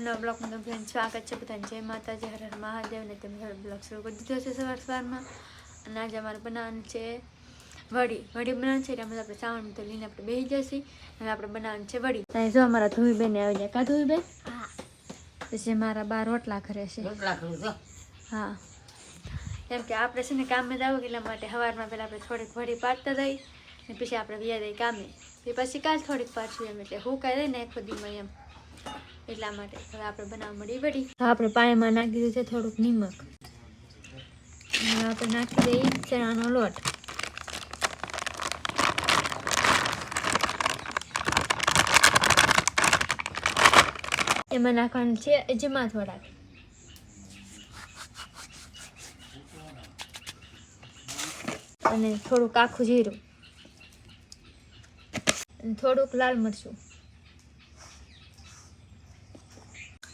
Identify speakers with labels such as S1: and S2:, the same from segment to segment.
S1: નવા બ્લોગમાં તમને સ્વાગત છે બધાને. જય માતાજી, હર હર મહાદેવ. ને તમે બ્લોગ શરૂ કરી દીધો છે સવારમાં. અને આજે અમારે બનાવવાનું છે વડી બનાવવાનું છે. એટલે અમે આપણે સાવણ તો લઈને આપણે બેસી જશે. અને આપણે બનાવવાનું છે વડી. ત્યાં જો અમારા ધોઈ બેન આવી જાય. કા ધોઈ બેન? હા. પછી મારા 12 રોટલા કરે છે. હા, એમ કે આપણે છે ને કામે જ આવું એટલા માટે સવારમાં પહેલાં આપણે થોડીક વડી પાડતા દઈ ને પછી આપણે વ્યા દઈ કામે. પછી કાલ થોડીક પાડશું એમ, એટલે હું કાંઈ દઈ ને આખો દીમાં એમ. એટલા માટે હવે આપણે બનાવવા મળી વડી. આપણે પાણીમાં નાખી દીધું છે થોડુંક નિમક. આપણે નાખી દઈએ ચણાનો લોટ. એમાં નાખવાનું છે અજમા થોડાક. અને થોડુંક આખું જીરું અને થોડુંક લાલ મરચું.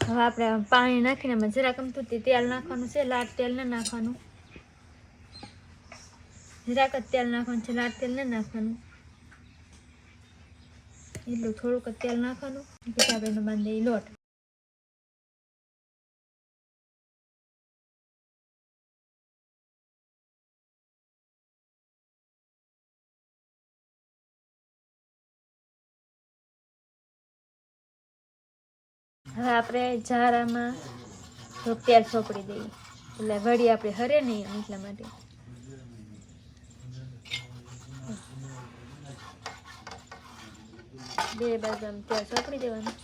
S1: હવે આપણે પાણી નાખીને એમાં જરાક અમથું તેલ નાખવાનું છે. લાલ તેલ ન નાખવાનું, જરાક જ તેલ નાખવાનું છે. લાલ તેલ ન નાખવાનું, એટલું થોડુંક જ તેલ નાખવાનું. પછી આપણે એનો બાંધી લોટ. હવે આપણે જારામાં થોડુંક તેલ ચોપડી દઈએ એટલે વળી આપણે હરે નહીં એટલા માટે. બે બાજુ આમ તેલ ચોપડી દેવાનું.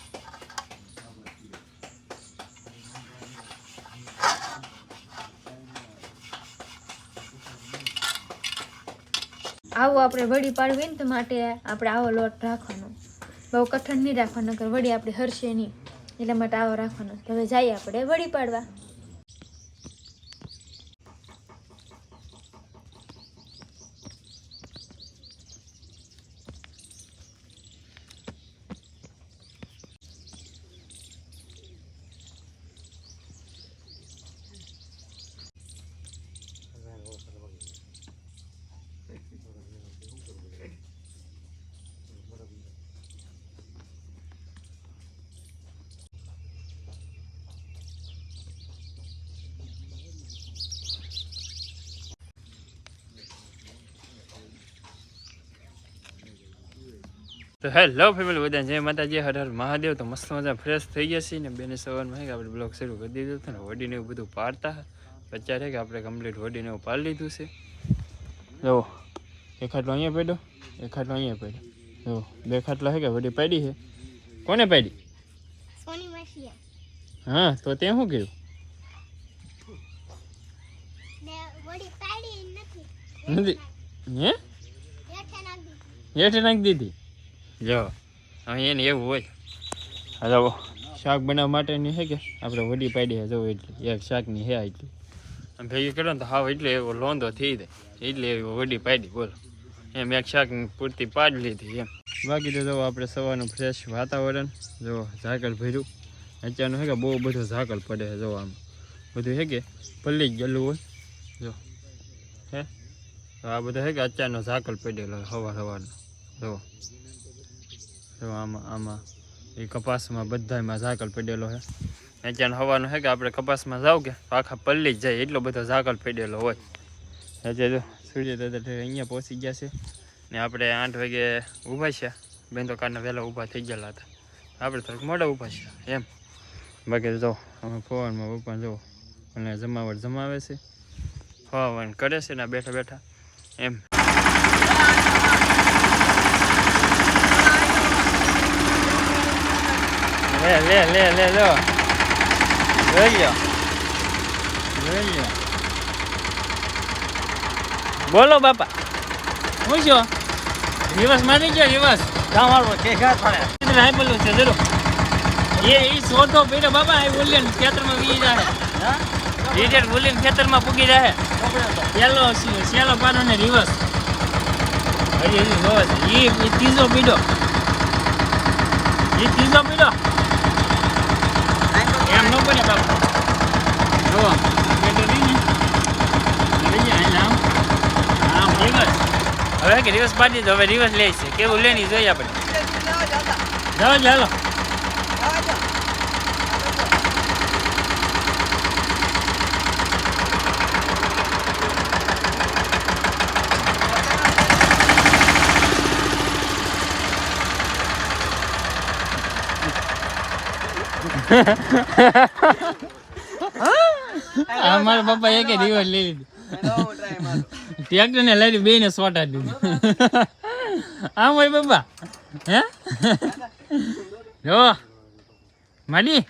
S1: આવું આપણે વડી પાડવી ને તો માટે આપણે આવો લોટ રાખવાનો. બહુ કઠણ નહીં રાખવાનો, નકર વડી આપણે હરશે નહીં. એટલા માટે આવો રાખવાનો. તો હવે જઈએ આપણે વડી પાડવા.
S2: તો હેલો ફેમિલી, બધા જય માતાજી, હર હર મહાદેવ. તો મસ્ત મજા ફ્રેશ થઈ ગયા છે ને બેને સવારમાં હે કે આપણે બ્લોગ શરૂ કરી દીધું હતું ને વડીને એવું બધું પાડતા. અત્યારે કે આપણે કમ્પ્લીટ વડીને એવું પાડી લીધું છે. જો એક ખાટલો અહીંયા પડ્યો, એક ખાટલો અહીંયા પડ્યો. જો બે ખાટલા હે કે વડી પાડી છે. કોને પાડી?
S3: સોની માસી.
S2: હા, તો તે શું કર્યું?
S3: વડી પાડી નથી.
S2: હે હેઠે નાખી દીધી. જો હવે એને એવું હોય. હવે શાક બનાવવા માટેની છે કે આપણે વડી પાડી છે. જવું એટલી એક શાકની હે એટલી આમ ભેગી કરો ને તો હાવ એટલે એવો લોંધો થઈ જાય. એટલે એવી વડી પાડી, બોલો એમ એક શાકની પૂરતી પાડી લીધી એમ. બાકી તો જો આપણે સવારનું ફ્રેશ વાતાવરણ. જો ઝાકળ ભર્યું અત્યારનું છે કે બહુ બધું ઝાકળ પડે છે. જો આમ બધું છે કે પલ્લી જ ગયેલું હોય. જો હે આ બધા છે કે અત્યારનો ઝાકળ પડેલો સવારનો. જો આમાં એ કપાસમાં બધામાં ઝાકળ પડેલો છે. અત્યારે હવાનું છે કે આપણે કપાસમાં જાવ કે આખા પલ્લી જ જાય એટલો બધો ઝાકળ પડેલો હોય. અત્યારે સૂર્ય દાદા અહીંયા પહોંચી ગયા છે ને આપણે 8 વાગે ઊભા છે. બેન તો કારના વહેલા ઊભા થઈ ગયેલા હતા, આપણે થોડુંક મોડા ઊભા છે એમ. બાકી જો અમે ફોનમાં પપ્પા જો અને જમાવટ જમાવે છે, ફોન કરે છે ને બેઠા બેઠા એમ. લે લે લે લે લો લઈ લો. બોલો બાપા, હું છો? દિવસ મારી ગયો દિવસ તમારો કે ઘા પડે હાઈ બોલું છે જરૂર. એ શોધો પેલો બાપા આ બોલીને ખેતરમાં વી જાય. હા રીડર બોલીને ખેતરમાં પૂગી જાય. પેલો સેલો પાડો ને રિવર્સ હજી જોવે છે. એ ત્રીજો પીડો, એ ત્રીજો પીડો એમ ન બને બાપા. જો હવે કે રિવર્સ પાડી દીધો. હવે રિવર્સ લે છે કેવું લેની જોઈએ આપણે. જાઓ ચાલો આ મારા પપ્પા એક રિવર લઈ લીધી ટ્રેક્ટર ને લઈ બે ને સોટા દીધું આમ હોય પપ્પા હે જો માડી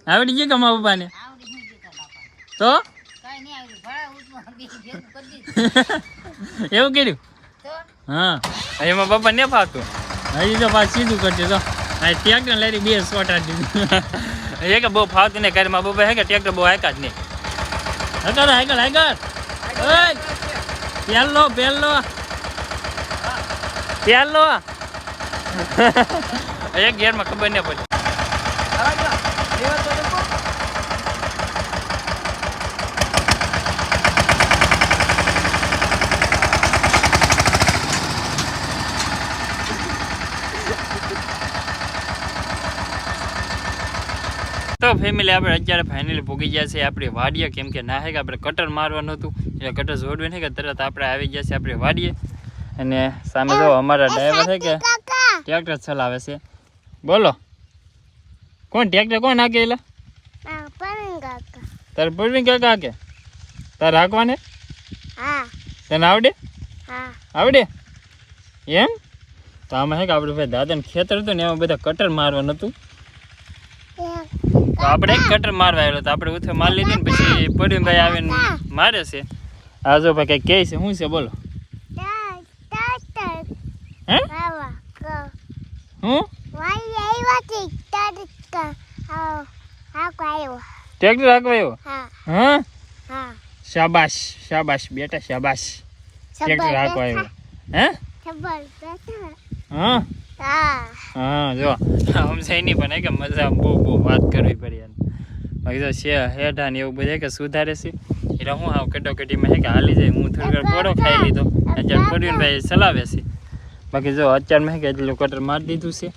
S2: આવડી ગઈ કમા પપ્પા ને તો એવું કર્યું હા એમાં પપ્પા ને ફાવતું હજી તો પાછું સીધું કરશે તો ટ્રેક્ટર લઈ બે સોટા દીધું એ કે બહુ ફાવતું નહીં ઘરમાં પપ્પા હે કે ટ્રેક્ટર બહુ હાકા જ નહીં હાકર હાકર હાકર પહેલો એક ગેરમાં ખબર નહીં પડી તો ફેમિલી આપણે અત્યારે ફાઇનલી ભોગી ગયા છે આપણી વાડીએ કેમ કે ના હે કે આપણે કટર મારવાનું હતું એટલે કટર જોડવે નહીં કે તરત આપણે આવી ગયા છે આપણી વાડીએ અને સામે જો અમારા ડ્રાઈવર છે કે ટ્રેક્ટર ચલાવે છે બોલો કોણ ટ્રેક્ટર કોણ હાકે એટલે તારે પરવીન કાકા હાકે તારે હાંકવાને તને આવડે આવડે એમ તો આમાં હે કે આપણે ભાઈ દાદાને ખેતર હતું ને એમાં બધા કટર મારવાનું હતું તો આપણે એક કટર મારવા આવેલો તો આપણે ઉથે માર લીધી ને પછી પડ્યું ભાઈ આવીને મારે છે આ જો ભાઈ કઈ કહે છે શું છે બોલો હે હું ટ્રેક્ટર હાંકવા આવ્યો હા શાબાશ શાબાશ બેટા શાબાશ ટ્રેક્ટર હાંકવા આવ્યો હે હા હા જો સમજાય નહીં પણ કે મજા બહુ વાત કરવી પડી બાકી તો છે હેઠા ને એવું બધું કે સુધારે છે એટલે હું આવ કટોકટીમાં હે કે હાલી જાય હું થોડી વાર પોળો ખાઈ લીધો અત્યારે પડ્યું ભાઈ ચલાવે છે બાકી જો અત્યારમાં હે કે એટલું કટર મારી દીધું છે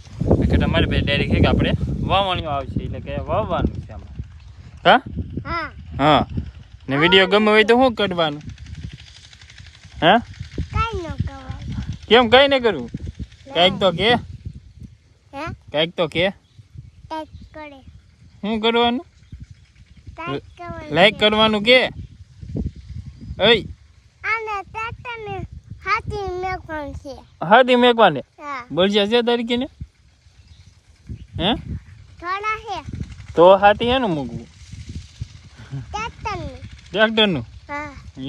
S2: કટર મારી ભાઈ ડાયરેક્ટ હે કે આપણે વાવવાનું આવશે એટલે કે વાવવાનું છે આમાં હા હા ને વિડીયો ગમે હોય તો શું કરવાનું હા કેમ કઈ નહીં કરવું કઈક તો કે કઈક તો કે શું કરવાનું લાઈક કરવાનું કે હાથી મેકવાને બોલશે છે તારીખે ને હે તો હાથી એનું મૂકવું ટ્રેક્ટરનું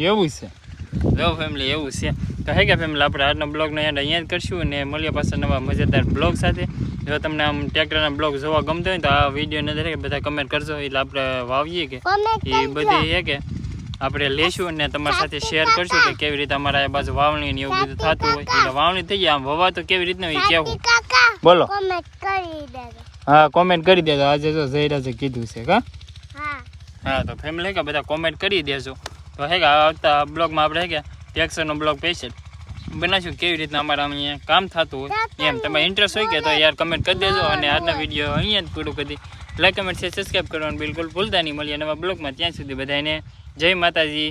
S2: એવું છે જો ફેમિલી એવું છે તો હે કે ફેમિલી આપણે આજનો બ્લોગનો એન્ડ અહીંયા જ કરશું અને મળીએ પાછા નવા મજેદાર બ્લોગ સાથે જો તમને આમ ટ્રેક્ટરના બ્લોગ જોવા ગમતો હોય તો આ વિડીયો ન દરેક બધા કમેન્ટ કરજો એટલે આપણે વાવીએ કે એ બધી હે કે આપણે લેશું અને તમારી સાથે શેર કરશું કે કેવી રીતે અમારા આ બાજુ વાવણી ને એવું બધું થતું હોય એટલે વાવણી થઈ જાય આમ વવા તો કેવી રીતના હોય કેવું બોલો હા કોમેન્ટ કરી દેજો આજે જો જયરાજે કીધું છે કા હા તો ફેમિલી કે બધા કોમેન્ટ કરી દેજો તો હે કે આવતા બ્લોગમાં આપણે હે કે ટેક્સરનો બ્લોગ પૈસે બનાવશું કેવી રીતના અમારા અહીંયા કામ થતું હોય એમ તમે ઇન્ટરેસ્ટ હોય કે તો યાર કમેન્ટ કરી દેજો અને આજના વિડીયો અહીંયા જ પૂરું કરી લાઈક કમેન્ટ છે સબસ્ક્રાઈબ કરવાનું બિલકુલ ભૂલતા નહીં મળીએ નવા બ્લોગમાં ત્યાં સુધી બધાને જય માતાજી